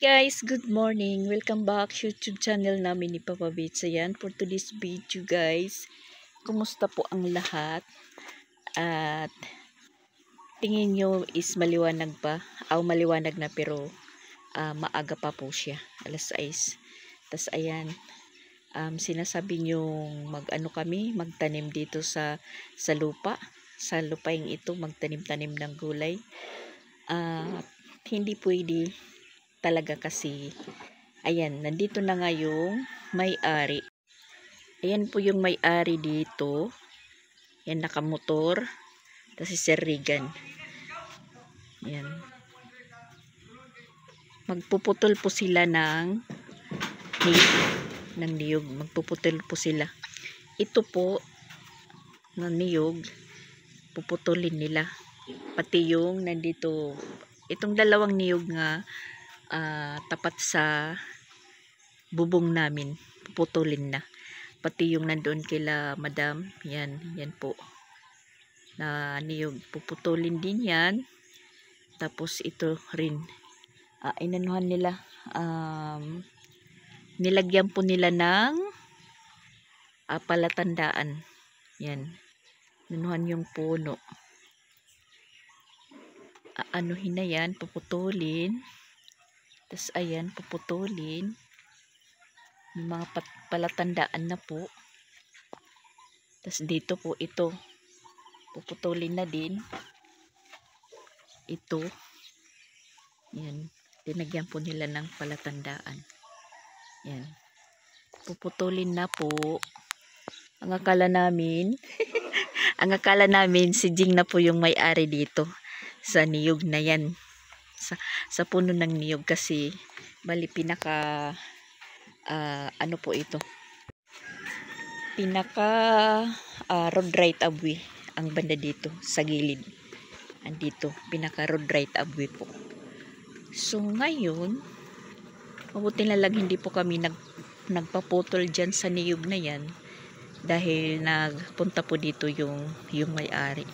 Guys, good morning. Welcome back sa YouTube channel namin ni Papa Bits. Ayan, for today's video guys, kumusta po ang lahat? At tingin nyo is maliwanag pa? Maliwanag na pero maaga pa po siya. Alas 6. Tas ayan, sinasabi nyo magtanim dito sa lupa. Sa lupaing ito, magtanim-tanim ng gulay. Hindi pwede talaga kasi ayan, nandito na nga yung may-ari. Ayan po yung may-ari dito. Yan, nakamotor. Tapos si Sir Regan. Ayan. Magpuputol po sila ng niyog. Magpuputol po sila. Ito po, na niyog, puputulin nila. Pati yung nandito, itong dalawang niyog nga, tapat sa bubong namin, puputulin na. Pati yung nandoon kila madam, yan po na niyog, puputulin din yan. Tapos ito rin inanuhan nila, nilagyan po nila ng palatandaan. Yan, inanuhan yung puno, anuhin na yan, puputulin. Tapos ayan, puputulin. May mga palatandaan na po. Tapos dito po ito, puputulin na din. Ito. Yan. Tinagyan po nila ng palatandaan. Yan. Puputulin na po. Ang akala namin, si Jing na po yung may-ari dito. Sa niyog na yan. Sa puno ng niyog kasi bali pinaka ano po ito, pinaka road right of way ang banda dito sa gilid. Andito pinaka road right of way po. So ngayon, mabuti na lang hindi po kami nagpaputol dyan sa niyog na yan dahil nagpunta po dito yung may-ari.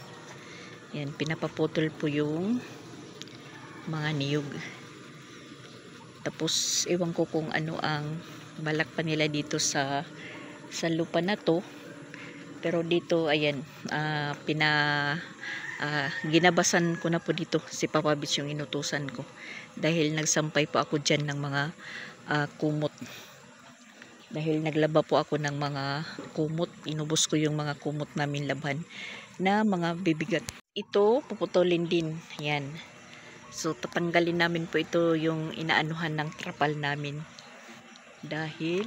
Yan, pinapaputol po yung mga niyog. Tapos ewan ko kung ano ang balak pa nila dito sa lupa na to. Pero dito ayan, ginabasan ko na po dito si Papa Bits, yung inutusan ko. Dahil nagsampay po ako dyan ng mga kumot. Dahil naglaba po ako ng mga kumot. Inubos ko yung mga kumot namin laban na mga bibigat. Ito puputulin din. Yan. So, tatanggalin namin po ito yung inaanuhan ng trapal namin. Dahil,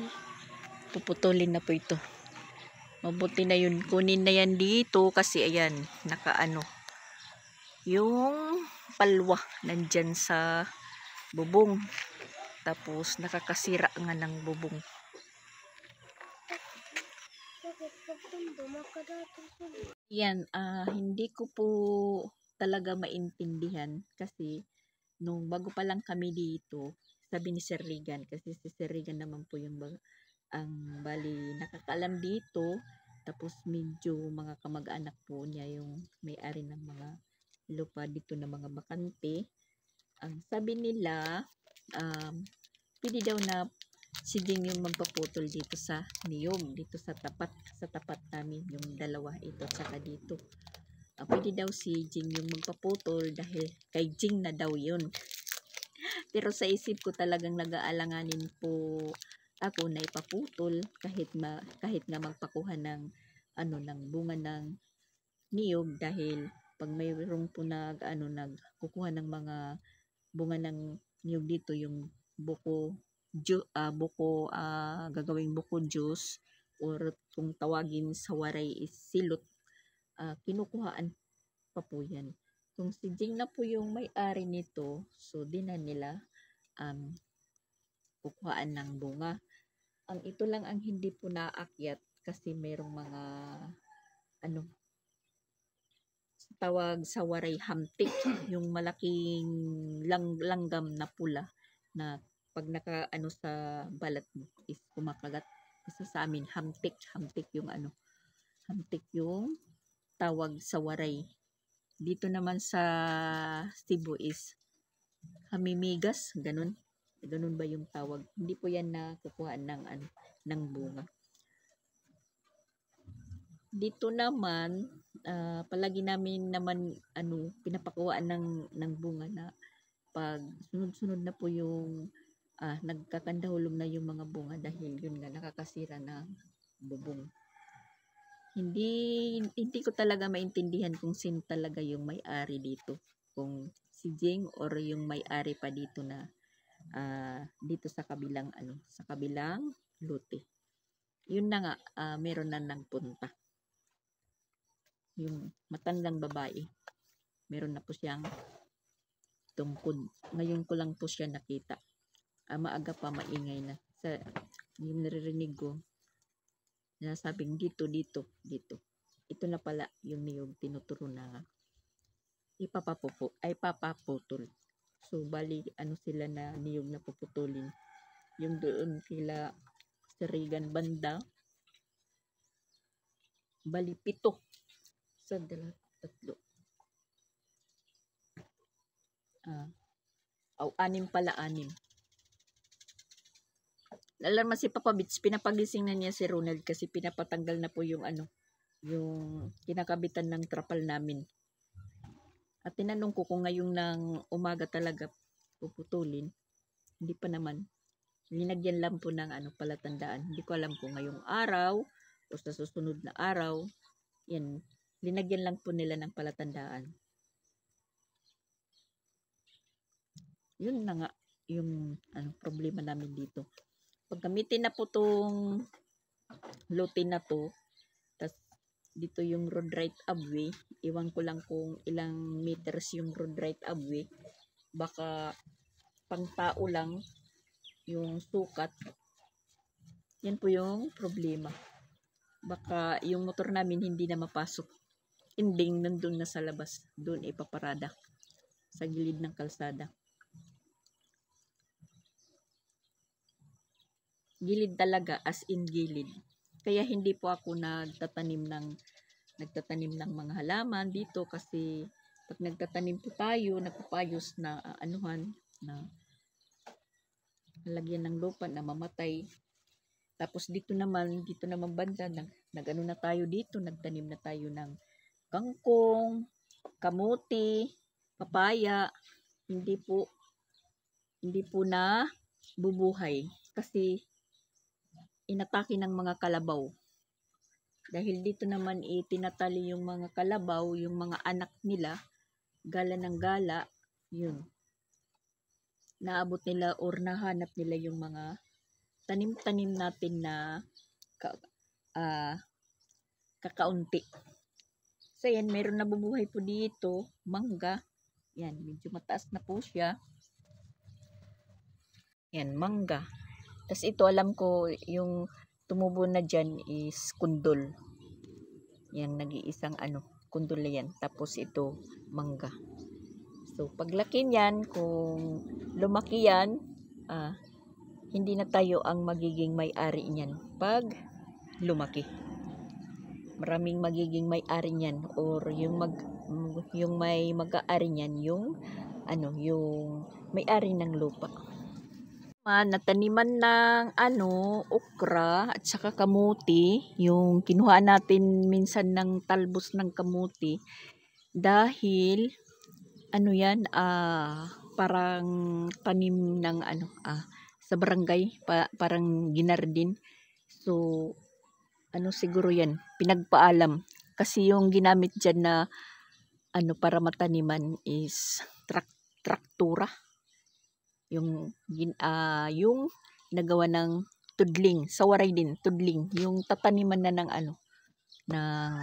puputulin na po ito. Mabuti na yun. Kunin na yan dito kasi ayan, nakaano. Yung palwa nandyan sa bubong. Tapos, nakakasira nga ng bubong. Yan, hindi ko po talaga maintindihan kasi nung bago pa lang kami dito, sabi ni Sir Regan, kasi si Sir Regan naman po yung ang bali nakakaalam dito, tapos medyo mga kamag-anak po niya yung may-ari ng mga lupa dito na mga bakante. Ang sabi nila, pwede daw na si Ding yung magpaputol dito sa niyog, dito sa tapat namin, yung dalawa, ito tsaka dito. Pwede daw si Jing yung magpaputol dahil kay Jing na daw yun. Pero sa isip ko talagang nag-aalanganin po ako na ipaputol kahit nga magpakuha ng ng bunga ng niyog, dahil pag mayroong po nagkukuha ng mga bunga ng niyog dito, yung gagawing buko juice, or kung tawagin sa waray is silot, kinukuhaan pa po yan. Kung si Jing na po yung may-ari nito, so di na nila kukuhaan ng bunga. Ang ito lang ang hindi po naakyat kasi merong mga tawag sa waray, hamtik, yung malaking langgam na pula na pag sa balat mo is kumakagat. Kasi sa amin hamtik yung hamtik yung tawag sa waray. Dito naman sa Cebu is hamimigas, ganun. Ganun ba yung tawag? Hindi po yan nakukuha ng ng bunga. Dito naman, palagi namin naman pinapakuhaan ng bunga na pag sunod-sunod na po yung nagkakandahulog na yung mga bunga dahil yun nga nakakasira ng bubong. Hindi ko talaga maintindihan kung sino talaga yung may-ari dito. Kung si Jing or yung may-ari pa dito na dito sa kabilang lote. Yun na nga, meron na nagpunta. Yung matandang babae. Meron na po siyang tungkod. Ngayon ko lang po siya nakita. Maaga pa, maingay na. Yung naririnig ko, nasabing dito. Ito na pala yung niyog tinuturo na papaputol. So, bali, sila na niyog na puputulin. Yung doon kila Sarigan banda, bali 7. Sa 2, 3. 6 pala, 6. Alam mo si Papa Bits, pinapagising na niya si Ronald kasi pinapatanggal na po yung yung kinakabitan ng trapal namin. At tinanong ko kung ngayong ng umaga talaga puputulin. Hindi pa naman. Linagyan lang po ng palatandaan. Hindi ko alam kung ngayong araw o sa susunod na araw. Yan. Linagyan lang po nila ng palatandaan. Yun na nga yung problema namin dito. Pag gamitin na po tong lote na to, tas dito yung road right of way, iwan ko lang kung ilang meters yung road right of way, baka pang tao lang yung sukat. Yan po yung problema. Baka yung motor namin hindi na mapasok. Ending nandun na sa labas, doon ipaparada sa gilid ng kalsada. Gilid talaga, as in gilid. Kaya hindi po ako nagtatanim ng mga halaman dito kasi pag nagtatanim po tayo, nagpapayos na na lagyan ng lupa na mamatay. Tapos dito naman banda nagano na tayo dito, nagtanim na tayo ng kangkong, kamuti, papaya. Hindi po na bubuhay kasi inatake ng mga kalabaw. Dahil dito naman itinatali yung mga kalabaw, yung mga anak nila, gala ng gala, yun. Naabot nila or nahanap nila yung mga tanim-tanim natin na kakaunti. So yan, meron na bubuhay po dito, mangga. Yan, medyo mataas na po siya. Yan, mangga. Tapos ito alam ko yung tumubo na dyan is kundol. Yan, nag-iisang kundol yan. Tapos ito, mangga. So, paglaki niyan, kung lumaki yan, hindi na tayo ang magiging may-ari niyan pag lumaki. Maraming magiging may-ari niyan or yung may mag-aari niyan yung may-ari ng lupa. Nataniman ng okra at saka kamuti, yung kinuha natin minsan ng talbos ng kamuti dahil yan parang tanim ng sa barangay parang ginardin. So siguro yan pinagpaalam kasi yung ginamit diyan na para mataniman is traktura. Yung nagawa ng tudling, sa waray din, tudling, yung tataniman na ng ng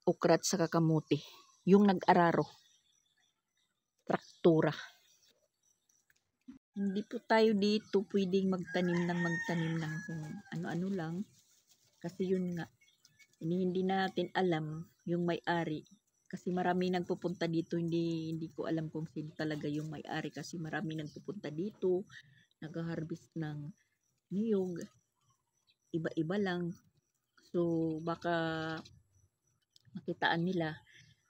okra at saka kamuti, yung nag-araro, traktura. Hindi po tayo dito pwedeng magtanim ng kung ano-ano lang, kasi yun nga, hindi natin alam yung may-ari. Kasi marami nagpupunta dito, hindi ko alam kung sino talaga yung may-ari kasi marami nagpupunta dito, nag-harvest ng niyog, iba-iba lang. So, baka makitaan nila.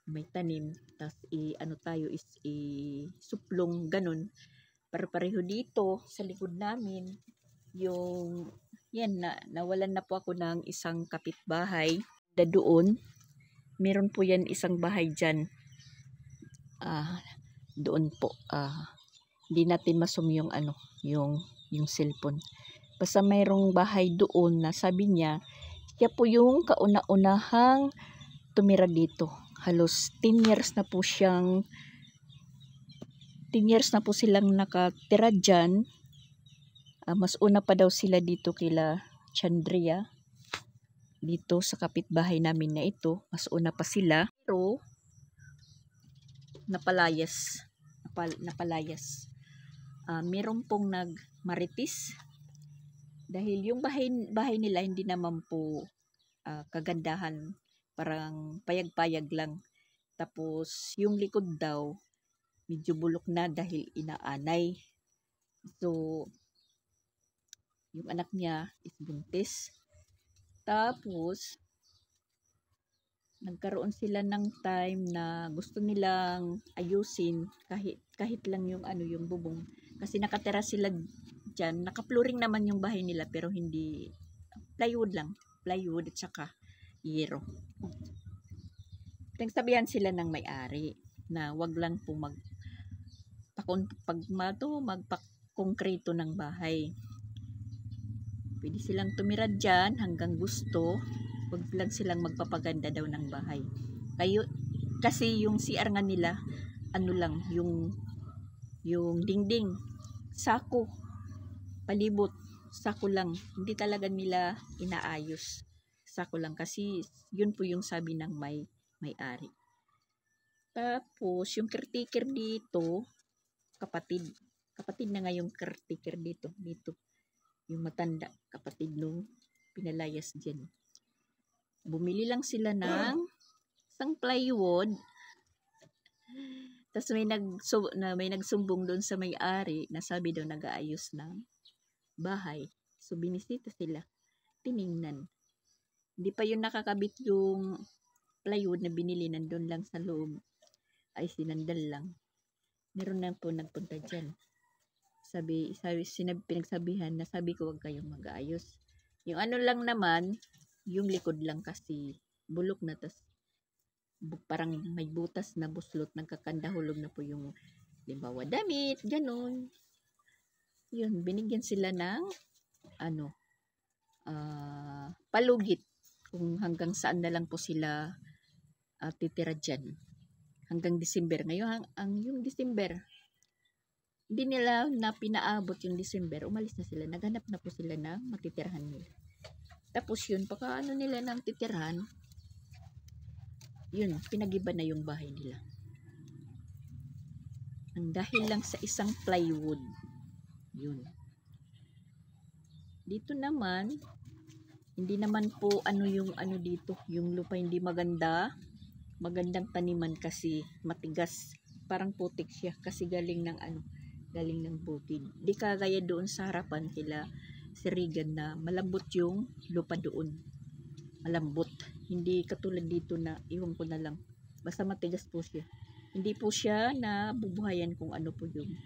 may tanim, tas ano tayo is suplong ganun. Pareho dito sa likod namin, yung yan nawalan na po ako ng isang kapitbahay. Doon, meron po yan isang bahay dyan. Doon po, hindi natin masum yung yung cellphone. Basta mayroong bahay doon na sabi niya, siya po yung kauna-unahang tumira dito. Halos 10 years na po silang nakatira dyan. Mas una pa daw sila dito kila Chandria. Dito sa kapitbahay namin na ito, mas una pa sila. Pero, napalayas. Meron pong nagmaritis. Dahil yung bahay nila hindi naman po kagandahan. Parang payag-payag lang. Tapos, yung likod daw, medyo bulok na dahil inaanay. So, yung anak niya is buntis. Tapos, nagkaroon sila ng time na gusto nilang ayusin kahit lang yung yung bubong. Kasi nakatira sila dyan. Naka-flooring naman yung bahay nila pero hindi plywood lang. Plywood at saka yero. Nagsabihan sila ng may-ari na wag lang po magpa-konkreto ng bahay. Pwede silang tumira dyan hanggang gusto. Wag lang silang magpapaganda daw ng bahay. Kasi yung CR nga nila, yung dingding, sako, palibot, sako lang. Hindi talaga nila inaayos. Sako lang kasi yun po yung sabi ng may-ari. Tapos yung caretaker dito, kapatid na nga yung caretaker dito. Yung matanda, kapatid nung pinalayas dyan. Bumili lang sila ng isang plywood. Tapos may nagsumbong doon sa may-ari na sabi daw nag-aayos ng bahay. So binisita sila. Tiningnan. Hindi pa yun nakakabit yung plywood na binili, nandun lang sa loob. Ay sinandal lang. Meron na po nagpunta dyan. Pinagsabihan na sabi ko wag kayong mag-aayos. Yung lang naman, yung likod lang kasi bulok na, tas parang may butas na buslot, nagkakandahulog na po yung limbawa damit, ganun. Yun, binigyan sila ng palugit kung hanggang saan na lang po sila titira dyan. Hanggang December. Ngayon, yung December, hindi nila na pinaabot yung December, umalis na sila. Naghanap na po sila ng matitirahan nila. Tapos yun, pagka nila ng titirahan, yun, pinagiba na yung bahay nila. Ang dahil lang sa isang plywood. Yun. Dito naman, hindi naman po yung dito, yung lupa hindi magandang taniman kasi matigas. Parang putik siya kasi galing ng bukid. Di kagaya doon sa harapan kila si Regan na malambot yung lupa doon. Malambot. Hindi katulad dito na iwan ko na lang. Basta matigas po siya. Hindi po siya na bubuhayan kung ano po yung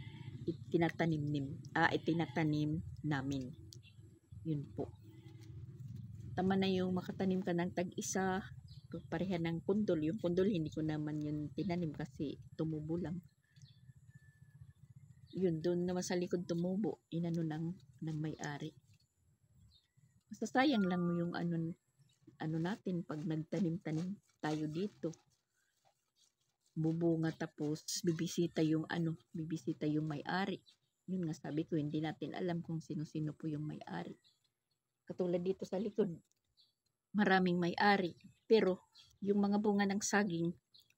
itinatanim namin. Yun po. Tama na yung makatanim ka ng tag-isa, pareha ng pundol. Yung pundol hindi ko naman yun tinanim kasi tumubo lang. Yun, doon naman sa likod tumubo, inano ng may-ari. Masasayang lang yung natin pag nagtanim-tanim tayo dito. Bubunga tapos bibisita yung may-ari. Yun nga sabi ko, hindi natin alam kung sino-sino po yung may-ari. Katulad dito sa likod, maraming may-ari. Pero yung mga bunga ng saging,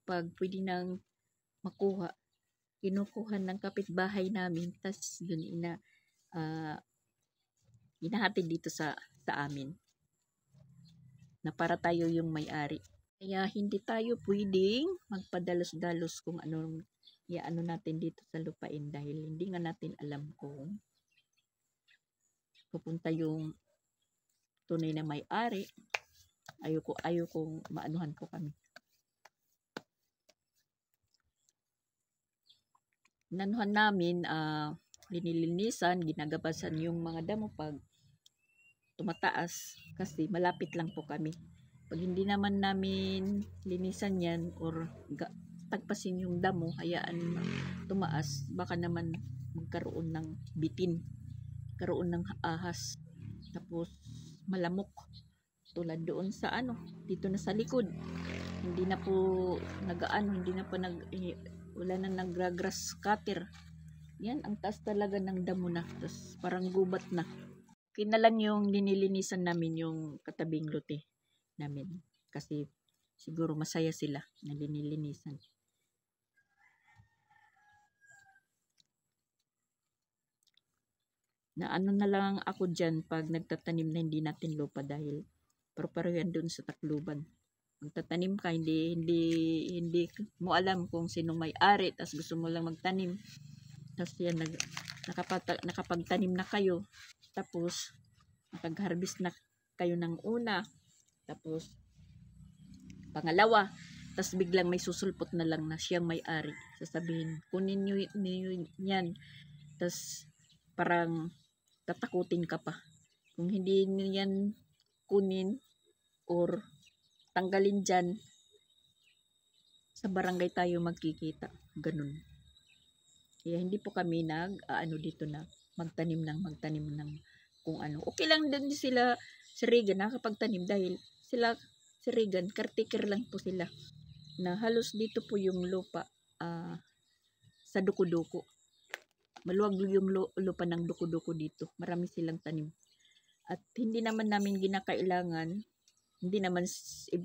pag pwede nang makuha, kinukuha ng kapitbahay namin, tas yun inahatid dito sa amin na para tayo yung may-ari. Kaya hindi tayo pwedeng magpadalos-dalos kung anong natin dito sa lupain dahil hindi nga natin alam kung pupunta yung tunay na may-ari. Ayokong maanuhan ko kami. Nanuhan namin, linilinisan, ginagabasan yung mga damo pag tumataas kasi malapit lang po kami. Pag hindi naman namin linisan yan or tagpasin yung damo, hayaan tumaas, baka naman magkaroon ng bitin, karoon ng ahas, tapos malamok. Tulad doon sa dito na sa likod. Hindi na po hindi na po wala na nagra-grass cutter. Yan, ang taas talaga ng damo na. Tapos parang gubat na. Kina lang yung linilinisan namin yung katabing lote namin. Kasi siguro masaya sila na linilinisan. Na na lang ako dyan pag nagtatanim na hindi natin lupa dahil pero yan doon sa Tacloban. Magtatanim ka, hindi mo alam kung sinong may-ari, tas gusto mo lang magtanim. Tapos yan, nakapagtanim na kayo, tapos nakag-harvest na kayo ng una, tapos pangalawa, tapos biglang may susulpot na lang na siyang may-ari. Sasabihin, kunin nyo yan. Tapos parang tatakutin ka pa. Kung hindi nyo yan kunin or tanggalin dyan, sa barangay tayo magkikita. Ganun. Kaya hindi po kami dito na magtanim ng kung ano. Okay lang din sila si Regan nakapagtanim dahil sila si Regan, caretaker lang po sila. Na halos dito po yung lupa sa duko-duko. Maluwag yung lupa ng duko-duko dito. Marami silang tanim. At hindi naman namin ginakailangan, hindi naman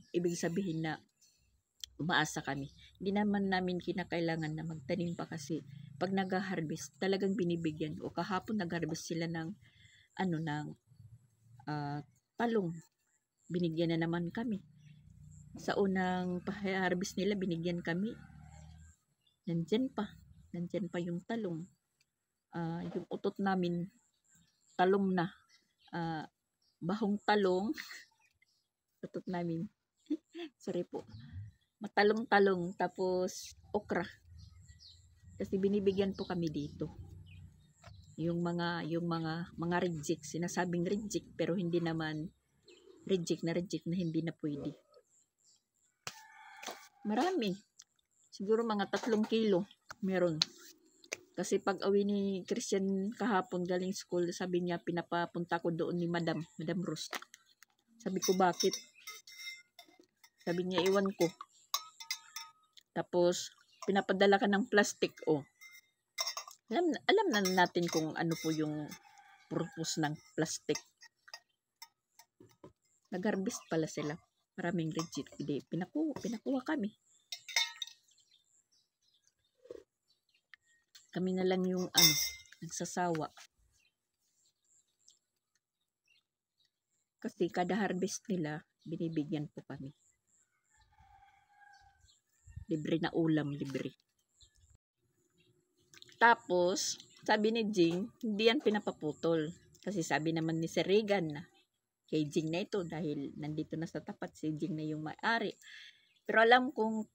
ibig sabihin na umaasa kami. Hindi naman namin kinakailangan na magtanim pa kasi pag nag-harvest, talagang binibigyan. O kahapon nag-harvest sila ng talong. Binigyan na naman kami. Sa unang harvest nila, binigyan kami. Nandyan pa yung talong. Yung utot namin, talong na. Bahong talong. Utot namin. Sorry po. Matalong-talong tapos okra. Kasi binibigyan po kami dito. Yung mga reject, sinasabing reject pero hindi naman reject na hindi na pwede. Marami. Siguro mga 3 kilo meron. Kasi pag awi ni Christian kahapon galing school, sabi niya pinapapunta ko doon ni Madam Rose. Sabi ko bakit? Sabi niya iwan ko. Tapos pinapadala ka ng plastic Alam na natin kung ano po yung purpose ng plastic. Nag-harvest pala sila. Maraming reject. Pinakuha kami. Kami na lang yung nagsasawa. Kasi kada harvest nila, binibigyan po kami. Libre na ulam, libre. Tapos, sabi ni Jing, hindi yan pinapaputol. Kasi sabi naman ni Sir Regan na kay Jing na ito dahil nandito na sa tapat si Jing na yung may-ari. Pero alam kong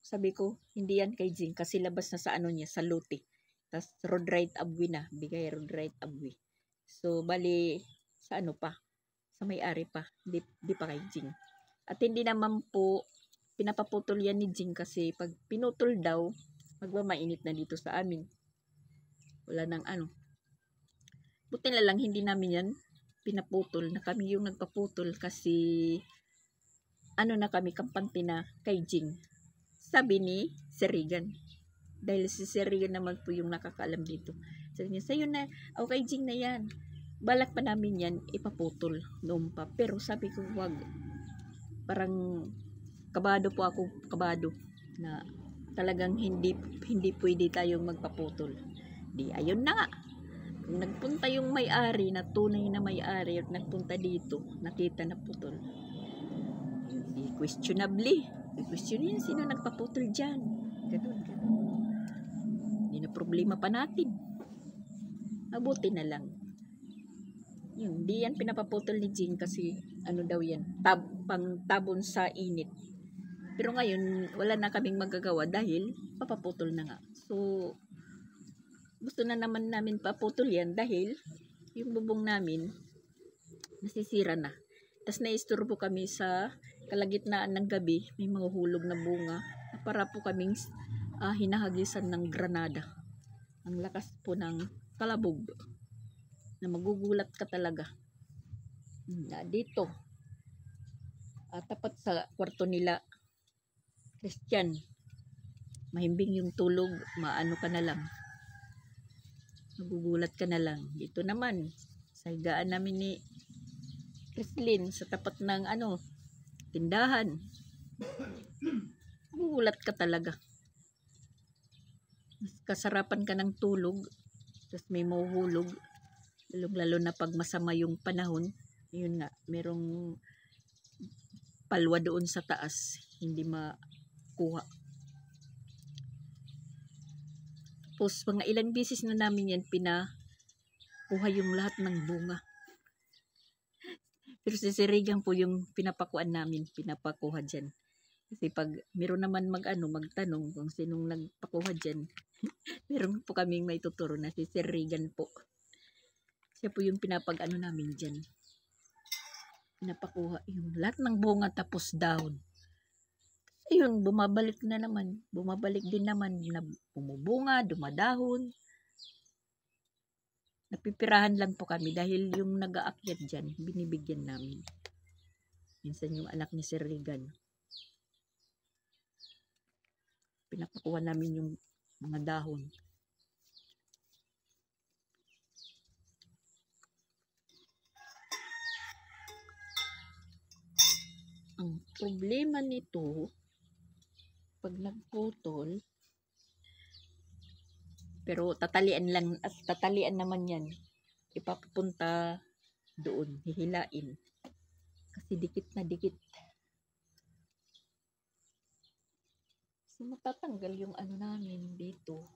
sabi ko, hindi yan kay Jing kasi labas na sa niya, sa lote. Tapos road right abwi na, bigay road right abwi. So, bali, sa pa, sa may-ari pa, di pa kay Jing. At hindi naman po, pinapaputol yan ni Jing kasi pag pinutol daw, magmamainit na dito sa amin. Wala nang Buti na lang, hindi namin yan pinaputol na kami yung nagpaputol kasi na kami kampante na kay Jing. Sabi ni Sir Regan. Dahil si Sir Regan naman po yung nakakaalam dito. Sabi niya, sa'yo na, kay Jing na yan. Balak pa namin yan ipaputol noon pa. Pero sabi ko, wag. Parang kabado na talagang hindi pwede tayong magpaputol. Di ayun na nga. Kung nagpunta yung may-ari na tunay na may-ari at nagpunta dito, nakita na putol. Questionably. Question yan, sino nagpaputol dyan? Ganun. Hindi na problema pa natin. Mabuti na lang. Hindi yan pinapaputol ni Jing kasi daw yan, pang tabon sa init. Pero ngayon, wala na kaming magagawa dahil papaputol na nga. So, gusto na naman namin paputol yan dahil yung bubong namin nasisira na. Tapos naisturbo kami sa kalagitnaan ng gabi, may mahuhulog na bunga. Para po kaming hinahagisan ng granada. Ang lakas po ng kalabog na magugulat ka talaga. Dito, tapat sa kwarto nila, Christian, mahimbing yung tulog, maano ka na lang, magugulat ka na lang. Dito naman, sa higaan namin ni Chrislyn, sa tapat ng tindahan, magugulat ka talaga. Mas kasarapan ka ng tulog, tapos may mahuhulog, lalo na pag masama yung panahon. Yun nga, merong palwa doon sa taas, hindi makuha. Tapos mga ilang beses na namin yan pinakuha yung lahat ng bunga. Pero si Sirigang po yung pinapakuan namin, pinapakuha dyan. Kasi pag meron naman magtanong kung sinong nagpakuha dyan, meron po kaming may tuturo na si Sirigan po. Siya po yung namin dyan. Pinapakuha yung lahat ng bunga tapos dahon. Ayun, bumabalik din naman na bumubunga, dumadahon. Napipirahan lang po kami dahil yung nag-aakyat dyan, binibigyan namin. Minsan yung anak ni Sir Regan. Pinapakuha namin yung mga dahon. Ang problema nito, pag nagputol, pero tatalian naman yan, ipapunta doon, hihilain. Kasi dikit na dikit. So matatanggal yung namin dito.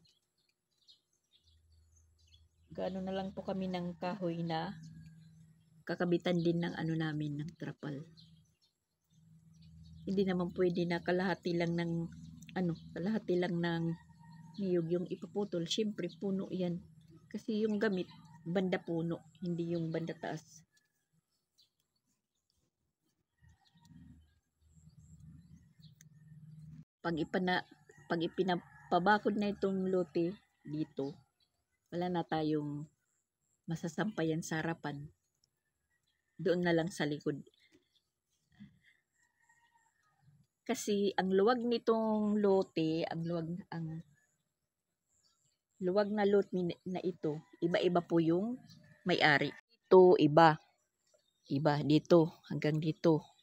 Gaano na lang po kami ng kahoy na kakabitan din ng namin, ng trapal. Hindi naman pwede na kalahati lang ng niyog yung ipaputol. Siyempre puno yan. Kasi yung gamit, banda puno, hindi yung banda taas. Pag ipinapabakod na itong lote dito, wala na tayong masasampayan sa harapan. Doon na lang sa likod. Kasi ang luwag nitong lote, ang luwag na lote na ito, iba-iba po yung may-ari. Ito iba dito hanggang dito.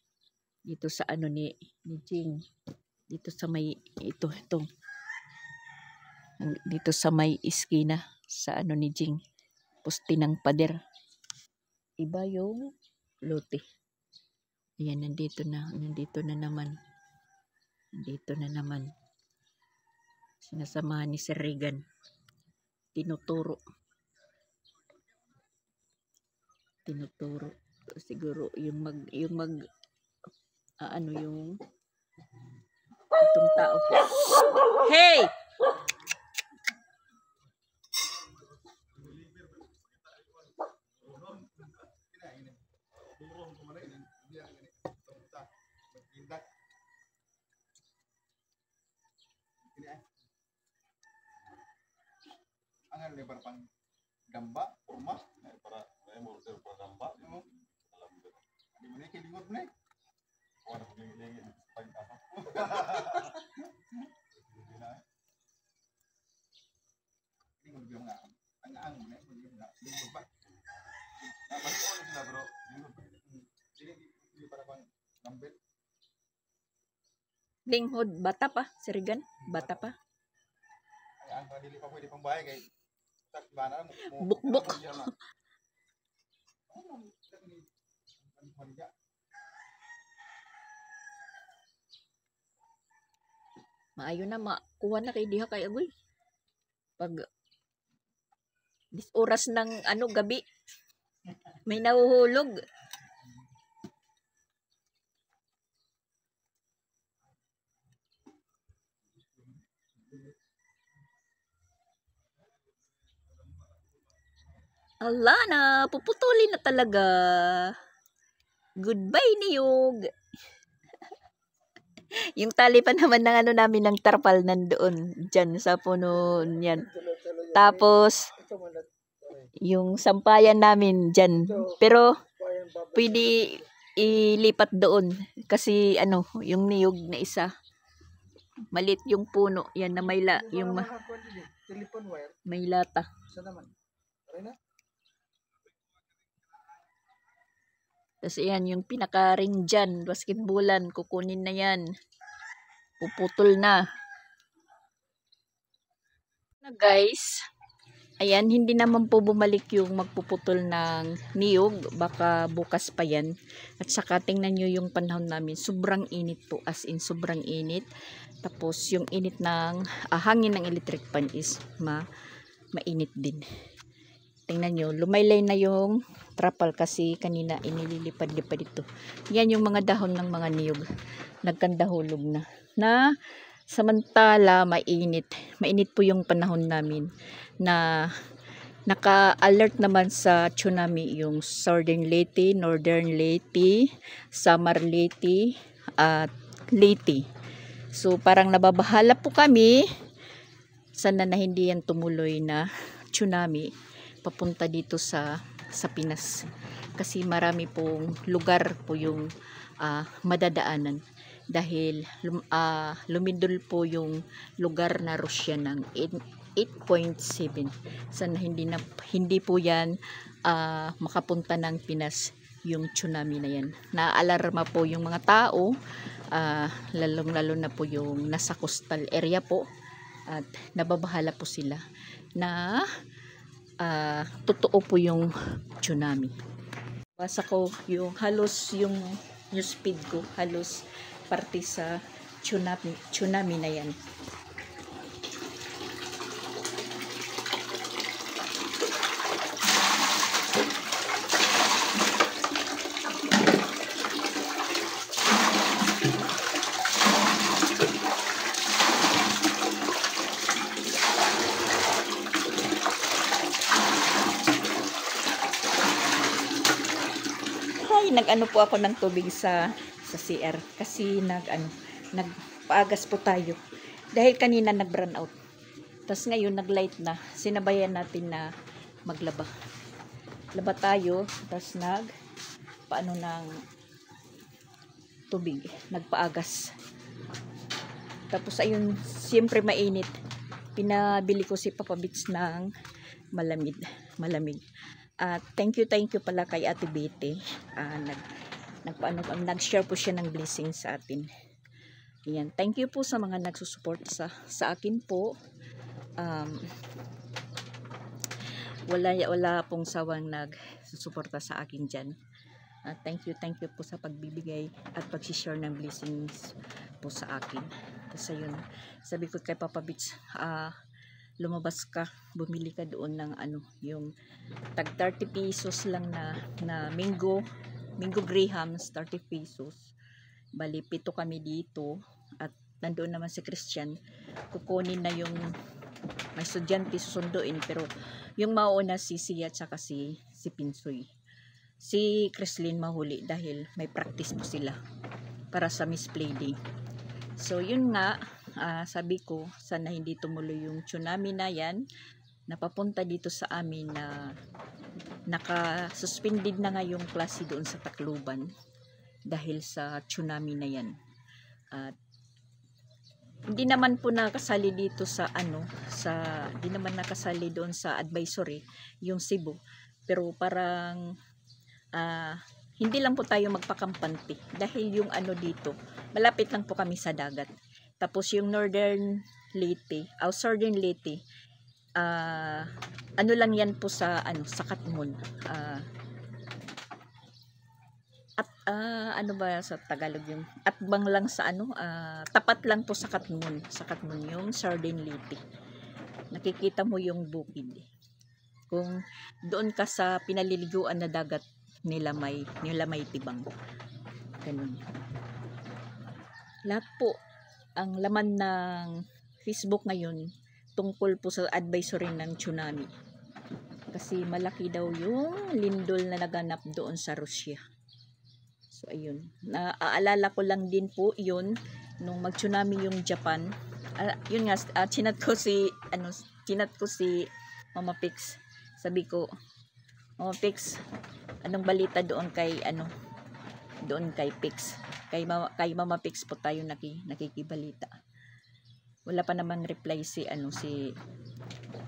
Dito sa ni Jing. Dito sa may ito. Dito sa may iskina sa ni Jing. Poste ng pader. Iba yung lote. Ayan, nandito na naman. Sinasamahan ni Sir Regan. Tinuturo. Siguro yung itong tao. Hey! Ang lebar pang gamba, rumah, para order para gamba, alam mo di mana kilingot na orang lagi paling apa ini mau bilang nggak ang nih mau bilang nggak lingot pak nah balik oleh sudah bro jadi ini para pang gambet Linghod, bata pa, Sir Regan, bata pa. Ay ang dili pa pwede pambayad kay Bukbok. Maayo na makuha na kay diha kay agoy. Pag oras ng gabi, may nahuhulog. Ala na, puputulin na talaga. Goodbye, niyog. Yung tali pa naman ng ano namin ng tarpal nandoon dyan sa puno niyan. Tapos, yung sampayan namin dyan. Pero, pwede ilipat doon. Kasi, ano, yung niyog na isa. Malit yung puno. Yan na may lata. Tapos yan, yung pinaka-ring dyan, basketballan, kukunin na yan. Puputol na. Guys, ayan, hindi naman po bumalik yung magpuputol ng niyog. Baka bukas pa yan. At saka tingnan nyo yung panahon namin. Sobrang init po, as in sobrang init. Tapos yung init ng hangin ng electric fan is mainit din. Tingnan nyo, lumaylay na yung trapal kasi kanina inililipad-lipad ito. Yan yung mga dahon ng mga niyog. Nagkandahulog na samantala mainit. Mainit po yung panahon namin na naka-alert naman sa tsunami yung Southern Leyte, Northern Leyte, Samar Leyte, at Leyte. So parang nababahala po kami sana na hindi yan tumuloy na tsunami papunta dito sa Pinas. Kasi marami pong lugar po yung madadaanan. Dahil lumindol po yung lugar na Rusya ng 8.7. Sana hindi po yan makapunta ng Pinas yung tsunami na yan. Naalarma po yung mga tao, lalong-lalo na po yung nasa coastal area po, at nababahala po sila na totoo po yung tsunami. Basa ko yung halos yung news feed ko, halos parte sa tsunami na yan. Nag-ano po ako ng tubig sa CR kasi nagpaagas po tayo dahil kanina nag-brown out. Tapos ngayon nag-light na, sinabayan natin na maglaba. Laba tayo, tapos paano ng tubig, nagpaagas. Tapos ayun, siyempre mainit. Pinabili ko si Papa Bits ng malamig. Thank you pala kay Ate Betty. Nag-share po siya ng blessing sa atin. Ayan, thank you po sa mga nagsusupport sa akin po. Wala pong sawang nagsusuporta sa akin dyan. Thank you po sa pagbibigay at pag-share ng blessings po sa akin. Kasi yun, sabi ko kay Papa Bits, lumabas ka, bumili ka doon ng yung tag 30 pesos lang na Mingo Grahams, 30 pesos. Bali, 7 kami dito at nandoon naman si Christian. Kukunin na yung may estudyante susunduin, pero yung mauna si Sia at saka si Pinsoy. Si Chrislyn mahuli dahil may practice po sila para sa Miss Play Day. So yun nga, sabi ko sana hindi tumuloy yung tsunami na yan, napapunta dito sa amin na naka-suspended na nga yung klase doon sa Tacloban dahil sa tsunami na yan. At hindi naman po nakasali dito hindi naman nakasali doon sa advisory yung Cebu, pero parang hindi lang po tayo magpakampante dahil yung dito malapit lang po kami sa dagat. Tapos yung Northern Leyte, Southern Leyte, lang yan po sa sa Katmon. Ano ba sa Tagalog yung atbang lang sa tapat lang po sa Katmon yung Southern Leyte. Nakikita mo yung bukid. Kung doon ka sa pinaliliguan na dagat nila may tibang. Ganun. Lahat po ang laman ng Facebook ngayon tungkol po sa advisory ng tsunami. Kasi malaki daw yung lindol na naganap doon sa Russia. So ayun, naaalala ko lang din po yun nung mag-tsunami yung Japan. Yun nga, chinat ko si Mama Pix. Sabi ko, Mama Pix, anong balita doon kay Pix? Kay Mama Pix po tayo nakikibalita. Wala pa naman reply si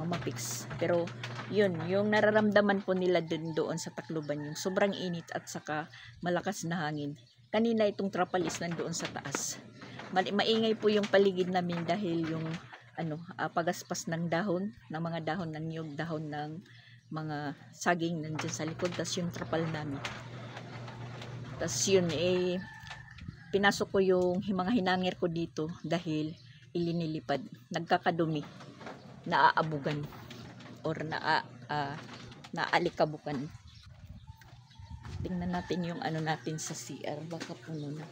Mama Pix. Pero yun, yung nararamdaman po nila doon sa Tacloban, yung sobrang init at saka malakas na hangin. Kanina itong trapalis nandoon sa taas. Maingay po yung paligid namin dahil yung pagaspas ng mga dahon ng niyog, dahon ng mga saging nandiyan sa likod, tas yung trapal namin. Tas yun, pinasok ko yung mga hinangir ko dito dahil ilinilipad, nagkakadumi, naaabugan or naalikabukan. Tingnan natin yung natin sa CR, baka puno na.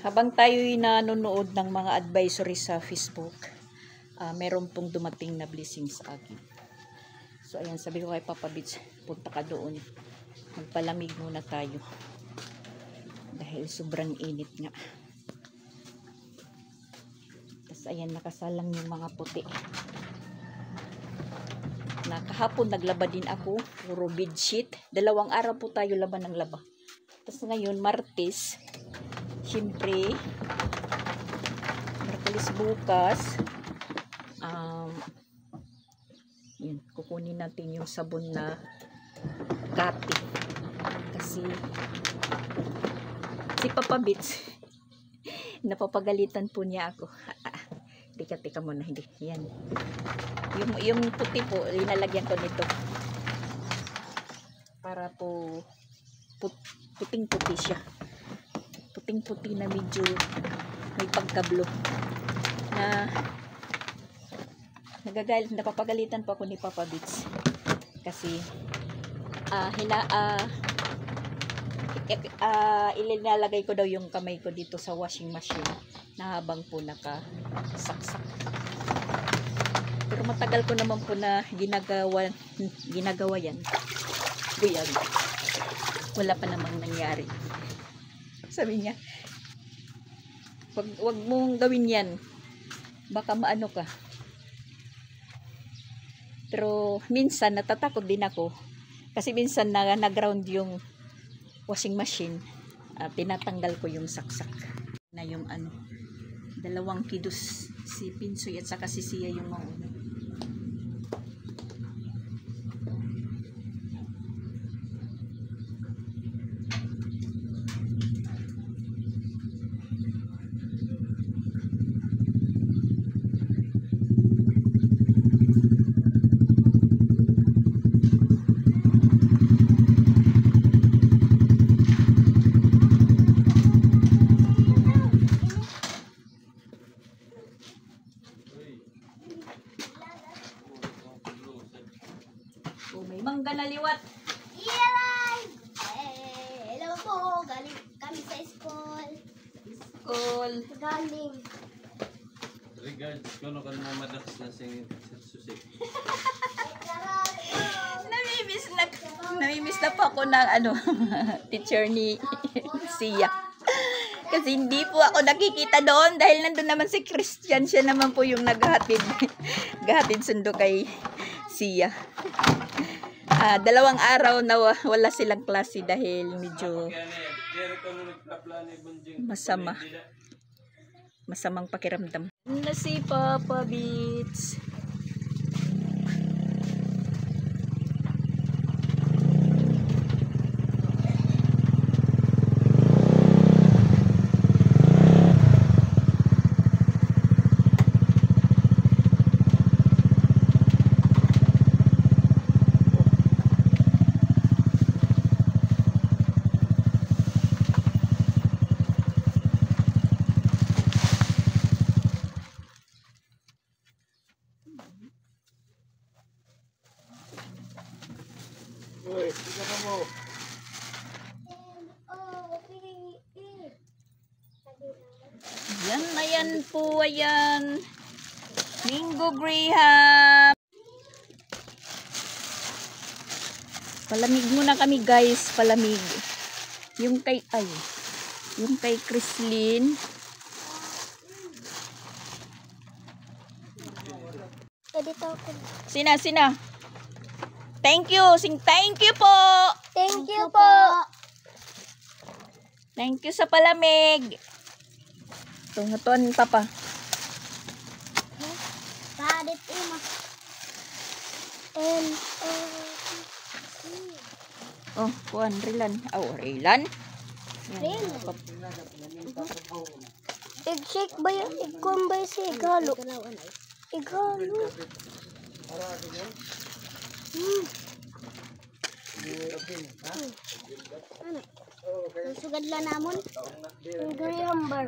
Habang tayo'y nanonood ng mga advisory sa Facebook, meron pong dumating na blessing sa akin. So ayan, sabi ko kay Papa Bits, punta ka doon. Magpalamig muna tayo. Dahil sobrang init nga. Tapos ayan, nakasalang yung mga puti. Kahapon naglaba din ako, puro bedsheet. 2 araw po tayo laban ng laba. Tapos ngayon, Martes, siyempre, Martes bukas, yun, kukunin natin yung sabon na Kati. Kasi, si Papa Bits, napapagalitan po niya ako. Tika muna, hindi. Yan. Yung puti po, linalagyan ko nito. Para po, puting-puti siya. Puting-puti na medyo may pagkablo na napapagalitan po ako ni Papa Bits kasi ilinalagay ko daw yung kamay ko dito sa washing machine na habang po nakasaksak. Pero matagal ko naman po na ginagawa yan. Guyag. Wala pa namang nangyari. Sabi niya, wag mong gawin yan. Baka maano ka. Pero minsan natatakot din ako. Kasi minsan nag-ground yung washing machine. Tinatanggal ko yung saksak. Na yung 2 kilos si Pinsoy at saka si Sia yung mauna. Mangga na liwat. Yay! Hello po, galing kami sa school. Galing. Regards, kono kan mamadak na sing susik. Namimiss na po ako ng teacher ni Sia. Kasi hindi po ako nakikita doon dahil nandun naman si Christian. Siya naman po yung gahatid sundo kay Sia. 2 araw na wala silang klase dahil medyo masamang pakiramdam. Na si Papa Bits. Ayan po, ayan. Mango Graham. Palamig muna kami guys, palamig. Yung kay Chrislyn. Edito ako. Sina. Thank you, sing thank you po. Thank you po. Thank you sa palamig. Tunguton papa. Padit ima. And Oh, kuan rilan. Rilan. Rilan. Egg-shake ba yan? Egg-corn ba si Ighalo? Ighalo. Ano? Sugad lang namon? Yung Graham bar.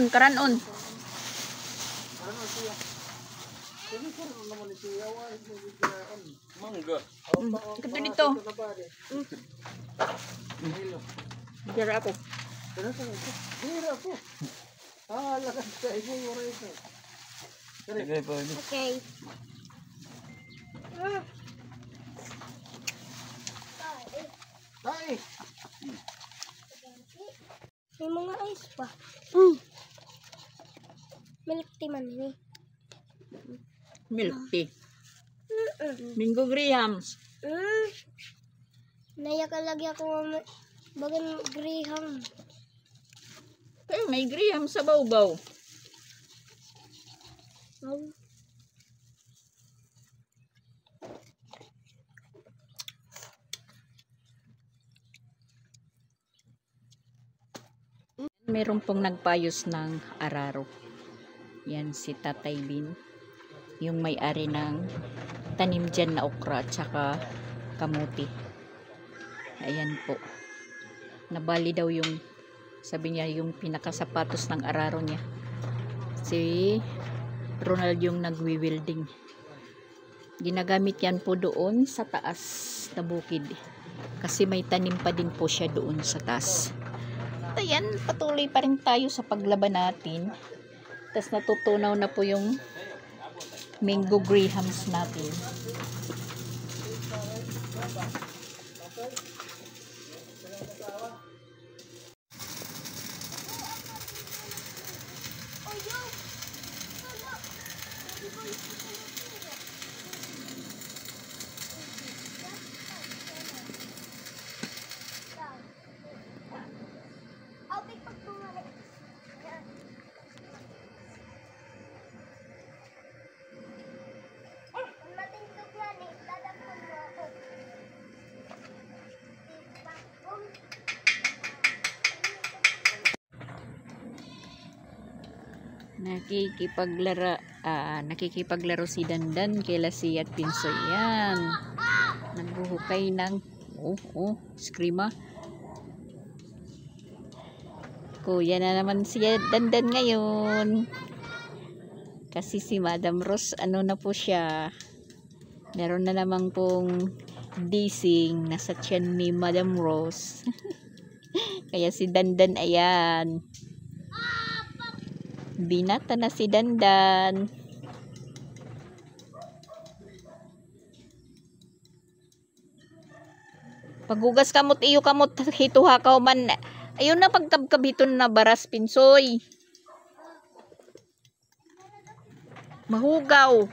Karan-on. Mangga. Ito dito. Dira ako. Sige po. Okay. May mga ice pa. Milk tea man ni. Milk tea. Mango Grahams. Naya ka lagi ako bagan Graham. Pero may Graham sa bawbaw. Meron pong nagpayos ng araro. Yan si Tatay Bin. Yung may-ari ng tanim dyan na okra at saka kamuti. Ayan po. Nabali daw yung, sabi niya, yung pinakasapatos ng araro niya. Si Ronald yung nagwi-welding. Ginagamit yan po doon sa taas na bukid. Kasi may tanim pa din po siya doon sa taas. At ayan, patuloy pa rin tayo sa paglaban natin. Tapos natutunaw na po yung Mango Grahams natin. Nakikipaglaro si Dandan kay Lassie at Pinsoy. Yan. Nagbuhukay ng skrima. Kuya na naman si Dandan ngayon. Kasi si Madam Rose, ano na po siya. Meron na naman pong dising nasa tiyan ni Madam Rose. Kaya si Dandan, ayan. Binata na si Dandan. Paghugas kamot iyo kamot hituha ka man. Ayun na pagkabkabiton na baras Pinsoy. Mahugaw.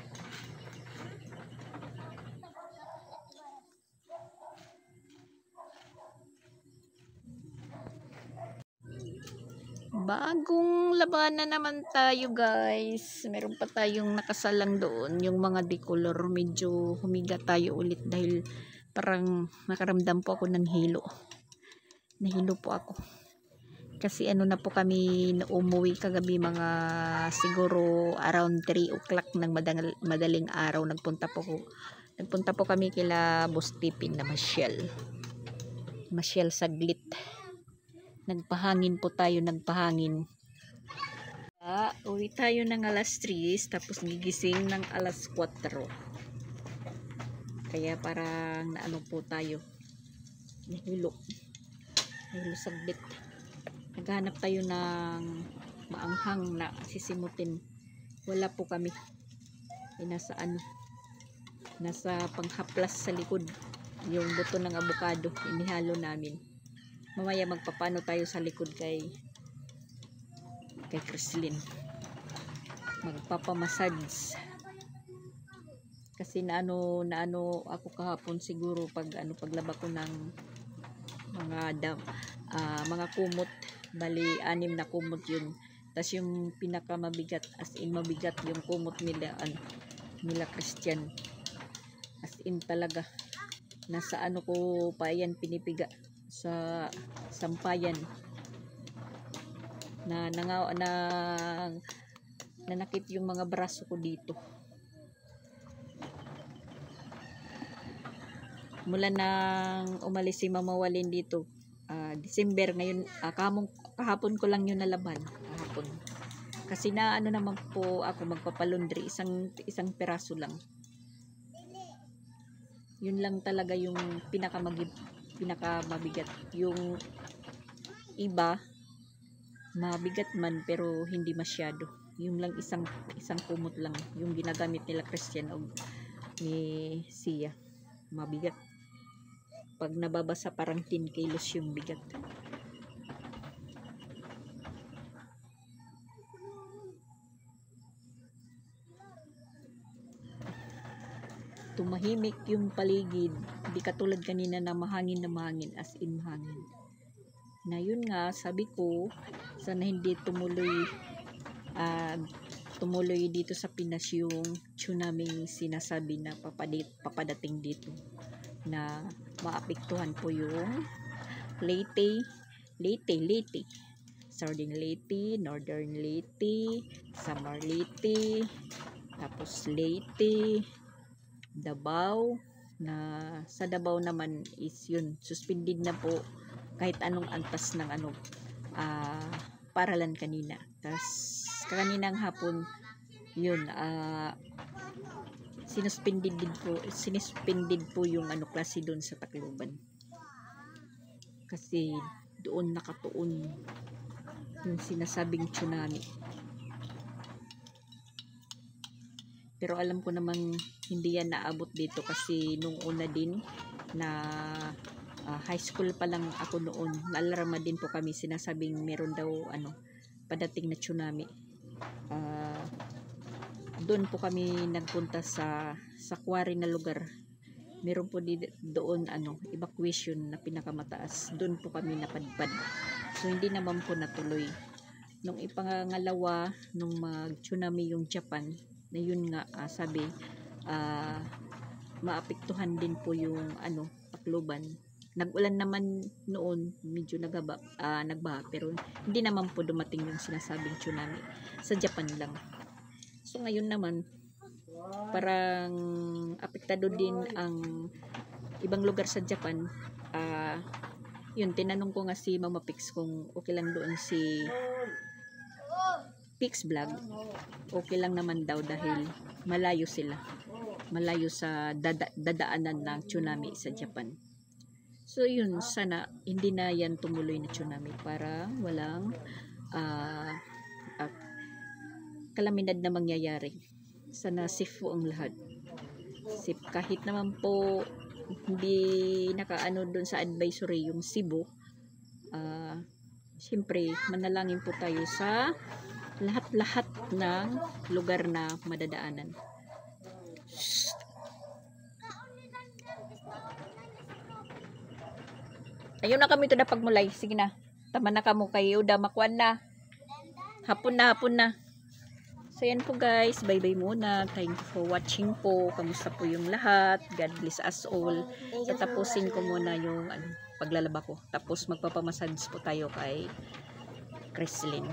Bagong labanan naman tayo guys. Meron pa tayong nakasalang doon. Yung mga decolor medyo humiga tayo ulit dahil parang nakaramdam po ako ng hilo. Nahilo po ako. Kasi ano na po kami umuwi kagabi, mga siguro around 3 o'clock ng madaling araw. Nagpunta po kami kila Boss Tipin na Masyal saglit. Nagpahangin po tayo, uwi tayo ng alas 3, tapos gigising ng alas 4. Kaya parang naano po tayo, nahilo saglit. Naghanap tayo ng maanghang na sisimutin. Wala po kami. Nasa panghaplas sa likod. Yung buto ng abukado, inihalo namin. Mamaya magpapano tayo sa likod kay Crislin. Magpapamassage. Kasi naano ako kahapon siguro paglaba ko ng mga kumot. Bali 6 na kumot yun. Tas yung pinakamabigat, as in mabigat yung kumot nila Christian. As in talaga. Nasa ko pa yan pinipiga sa sampayan. Nanakit yung mga braso ko dito. Mula nang umalis si Mama Walin dito, December ngayon, kahapon ko lang yun nalaban. Kahapon. Kasi naman po ako magpapalundri, isang peraso lang. Yun lang talaga yung pinakamabigat. Yung iba mabigat man pero hindi masyado. Yung lang isang kumot lang yung ginagamit nila Christian o ni Sia. Mabigat. Pag nababasa parang 10 kilos yung bigat. Tumahimik yung paligid. Hindi katulad kanina na mahangin, as in mahangin. Na yun nga, sabi ko, sana hindi tumuloy dito sa Pinas yung tsunami sinasabi na papadating dito. Na maapektuhan po yung Leyte, Southern Leyte, Northern Leyte, Samar Leyte, tapos Leyte, Davao, na sa Davao naman is yun, suspended na po kahit anong antas ng paralan kanina. Tas kaninang hapon yun, sinuspended po yung klase doon sa Tacloban. Kasi doon nakatuon yung sinasabing tsunami. Pero alam ko naman hindi yan naabot dito kasi nung una din na high school pa lang ako noon, naalarma din po kami, sinasabing meron daw padating na tsunami. Doon po kami nagpunta sa quarry na lugar. Meron po doon evacuation na pinakamataas. Doon po kami napadpad. So hindi naman po natuloy. Nung ipangalawa, nung mag-tsunami yung Japan, na yun nga sabi maapektuhan din po yung Tacloban. Nag-ulan naman noon, medyo nagbaha, pero hindi naman po dumating yung sinasabing tsunami. Sa Japan lang. So ngayon naman parang apektado din ang ibang lugar sa Japan. Yun, tinanong ko nga si Mama Pix kung okay lang doon si Pix Vlog. Okay lang naman daw dahil malayo sila. Malayo sa dadaanan ng tsunami sa Japan. So yun, sana hindi na yan tumuloy na tsunami para walang kalamidad na mangyayari. Sana safe po ang lahat. Safe, kahit naman po hindi nakaano doon sa advisory yung Cebu. Siyempre manalangin po tayo sa lahat-lahat ng lugar na madadaanan. Ayun na kami to na pagmulay. Sige na. Tama na kamo kayo. Damakuan na. Hapon na. So yan po guys. Bye-bye muna. Thank you for watching po. Kamusta po yung lahat. God bless us all. So tapusin ko muna yung paglalaba ko. Tapos magpapamassage po tayo kay Chrislyn.